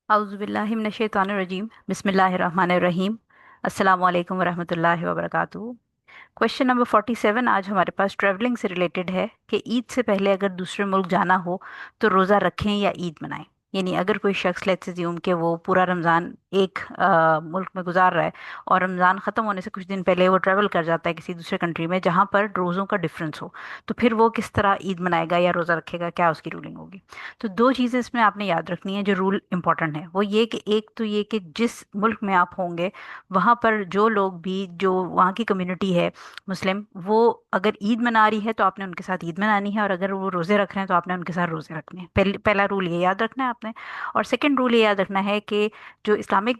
औज़ुबिल्लाहि मिनश्शैतानिर्रजीम बिस्मिल्लाहिर्रहमानिर्रहीम अस्सलामु अलैकुम वरहमतुल्लाहि वबरकातुहू। क्वेश्चन नंबर 47 आज हमारे पास ट्रैवलिंग से रिलेटेड है कि ईद से पहले अगर दूसरे मुल्क जाना हो तो रोज़ा रखें या ईद मनाएं। यानी अगर कोई शख्स लेट्स अज्यूम कि वो पूरा रमज़ान एक मुल्क में गुजार रहा है और रमज़ान ख़त्म होने से कुछ दिन पहले वो ट्रैवल कर जाता है किसी दूसरे कंट्री में जहाँ पर रोज़ों का डिफरेंस हो, तो फिर वो किस तरह ईद मनाएगा या रोज़ा रखेगा, क्या उसकी रूलिंग होगी। तो दो चीज़ें इसमें आपने याद रखनी है जो रूल इंपॉर्टेंट है, वो ये कि एक तो ये कि जिस मुल्क में आप होंगे वहाँ पर जो लोग भी, जो वहाँ की कम्युनिटी है मुस्लिम, वो अगर ईद मना रही है तो आपने उनके साथ ईद मनानी है, और अगर वो रोज़े रख रहे हैं तो आपने उनके साथ रोज़े रखने हैं। पहला रूल ये याद रखना है आपने। और सेकंड रूल ये याद रखना है कि जो इस्लामिक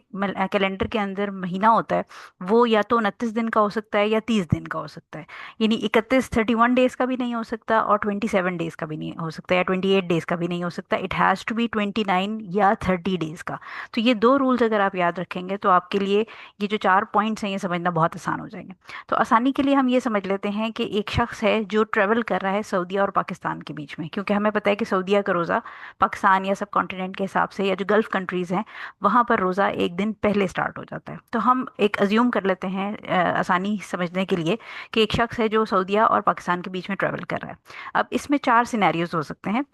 कैलेंडर के अंदर महीना होता है वो या तो 29 दिन का हो सकता है या 30 दिन का हो सकता है। यानी 31 डेज का भी नहीं हो सकता और 27 डेज का भी नहीं हो सकता या 28 डेज का भी नहीं हो सकता। इट हैज़ टू बी 29 या 30 डेज का। तो ये दो रूल्स अगर आप याद रखेंगे तो आपके लिए ये जो चार पॉइंट्स हैं ये समझना बहुत आसान हो जाएंगे। तो आसानी के लिए हम ये समझ लेते हैं कि एक शख्स है जो ट्रेवल कर रहा है सऊदीया और पाकिस्तान के बीच में, क्योंकि हमें पता है कि सऊदीया का रोज़ा पाकिस्तान या सब कॉन्टिनेंट के हिसाब से या जो गल्फ़ कंट्रीज़ हैं वहाँ पर रोज़ा एक दिन पहले स्टार्ट हो जाता है। तो हम एक अज्यूम कर लेते हैं आसानी समझने के लिए कि एक शख्स है जो सऊदीया और पाकिस्तान के बीच में ट्रेवल कर रहा है। अब इसमें चार सिनेरियोज हो सकते हैं।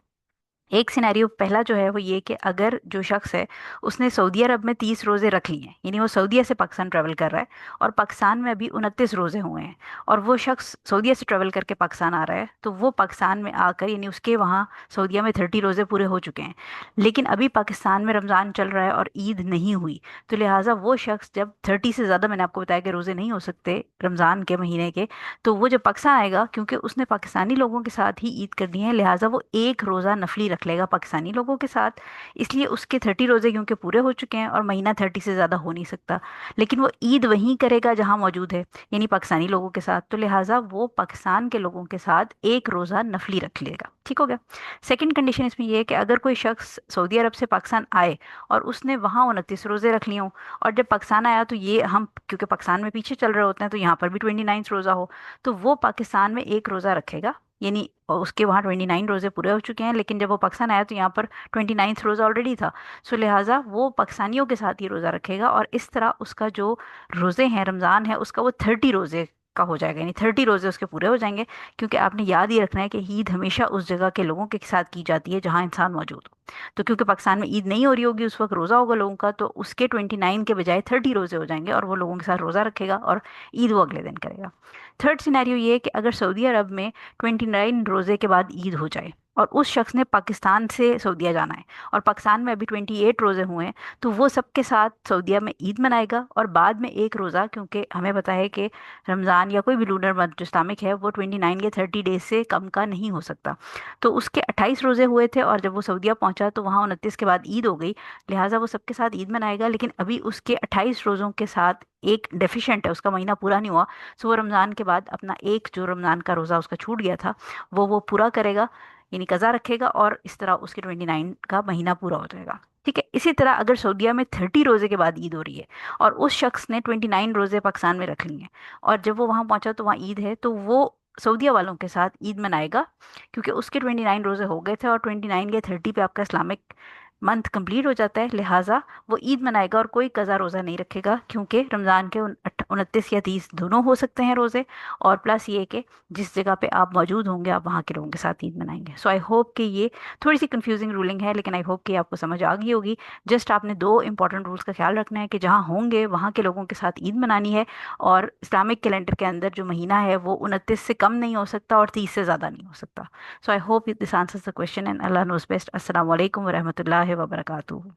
एक सिनेरियो पहला जो है वो ये कि अगर जो शख्स है उसने सऊदी अरब में 30 रोजे रख लिए हैं, यानी वो सऊदीया से पाकिस्तान ट्रेवल कर रहा है और पाकिस्तान में अभी 29 रोजे हुए हैं, और वो शख्स सऊदीया से ट्रेवल करके पाकिस्तान आ रहा है, तो वो पाकिस्तान में आकर यानी उसके वहाँ सऊदीया में 30 रोजे पूरे हो चुके हैं, लेकिन अभी पाकिस्तान में रमज़ान चल रहा है और ईद नहीं हुई। तो लिहाजा वो शख्स जब 30 से ज़्यादा, मैंने आपको बताया कि रोज़े नहीं हो सकते रमज़ान के महीने के, तो वो जब पाकिस्तान आएगा, क्योंकि उसने पाकिस्तानी लोगों के साथ ही ईद करनी है, लिहाजा वो एक रोज़ा नफली रख लेगा पाकिस्तानी लोगों के साथ। इसलिए उसके 30 रोज़े क्योंकि पूरे हो चुके हैं और महीना 30 से ज़्यादा हो नहीं सकता, लेकिन वो ईद वहीं करेगा जहाँ मौजूद है, यानी पाकिस्तानी लोगों के साथ, तो लिहाजा वो पाकिस्तान के लोगों के साथ एक रोज़ा नफली रख लेगा। ठीक हो गया। सेकंड कंडीशन इसमें यह है कि अगर कोई शख्स सऊदी अरब से पाकिस्तान आए और उसने वहाँ 29 रोज़े रख लिए हों, और जब पाकिस्तान आया तो ये हम क्योंकि पाकिस्तान में पीछे चल रहे होते हैं तो यहाँ पर भी 29 रोज़ा हो, तो वो पाकिस्तान में एक रोज़ा रखेगा। यानी उसके वहाँ 29 रोज़े पूरे हो चुके हैं, लेकिन जब वो पाकिस्तान आया तो यहाँ पर 29 रोज़ा ऑलरेडी था। सो लिहाजा वो पाकिस्तानियों के साथ ही रोज़ा रखेगा, और इस तरह उसका जो रोज़े हैं रमज़ान है उसका वो 30 रोज़े का हो जाएगा, यानी 30 रोज़े उसके पूरे हो जाएंगे। क्योंकि आपने याद ही रखना है कि ईद हमेशा उस जगह के लोगों के साथ की जाती है जहाँ इंसान मौजूद हो। तो क्योंकि पाकिस्तान में ईद नहीं हो रही होगी, उस वक्त रोज़ा होगा लोगों का, तो उसके 29 के बजाय 30 रोज़े हो जाएंगे और वो लोगों के साथ रोज़ा रखेगा और ईद वो अगले दिन करेगा। थर्ड सिनेरियो ये है कि अगर सऊदी अरब में 29 रोज़े के बाद ईद हो जाए और उस शख्स ने पाकिस्तान से सऊदीया जाना है और पाकिस्तान में अभी 28 रोज़े हुए हैं, तो वो सबके साथ सऊदीया में ईद मनाएगा और बाद में एक रोज़ा, क्योंकि हमें पता है कि रमज़ान या कोई भी लूनर मंथ जो इस्लामिक है वो 29 या 30 डेज से कम का नहीं हो सकता। तो उसके 28 रोज़े हुए थे और जब वो सऊदीया पहुंचा तो वहाँ 29 के बाद ईद हो गई, लिहाजा वो सबके साथ ईद मनाएगा, लेकिन अभी उसके 28 रोज़ों के साथ एक डेफिशिएंट है, उसका महीना पूरा नहीं हुआ। सो वो रमज़ान के बाद अपना एक जो रमज़ान का रोज़ा उसका छूट गया था वो पूरा करेगा, यानी कज़ा रखेगा, और इस तरह उसके 29 का महीना पूरा हो जाएगा। ठीक है। इसी तरह अगर सऊदीया में 30 रोज़े के बाद ईद हो रही है और उस शख्स ने 29 रोज़े पाकिस्तान में रख लिए हैं, और जब वो वहाँ पहुंचा तो वहाँ ईद है, तो वो सऊदीया वालों के साथ ईद मनाएगा, क्योंकि उसके 29 रोज़े हो गए थे और 29 या 30 पे आपका इस्लामिक मंथ कंप्लीट हो जाता है, लिहाजा वो ईद मनाएगा और कोई कज़ा रोज़ा नहीं रखेगा, क्योंकि रमज़ान के 29 या 30 दोनों हो सकते हैं रोज़े, और प्लस ये कि जिस जगह पे आप मौजूद होंगे आप वहाँ के लोगों के साथ ईद मनाएंगे। सो आई होप कि ये थोड़ी सी कंफ्यूजिंग रूलिंग है, लेकिन आई होप कि आपको समझ आ गई होगी। जस्ट आपने दो इंपॉर्टेंट रूल्स का ख्याल रखना है कि जहाँ होंगे वहाँ के लोगों के साथ ईद मनानी है, और इस्लामिक कैलेंडर के अंदर जो महीना है वो 29 से कम नहीं हो सकता और 30 से ज़्यादा नहीं हो सकता। So I hope this answers the question and Allah knows best. अस्सलाम वालेकुम वरहमतुल्लाहि वबरकातुहू।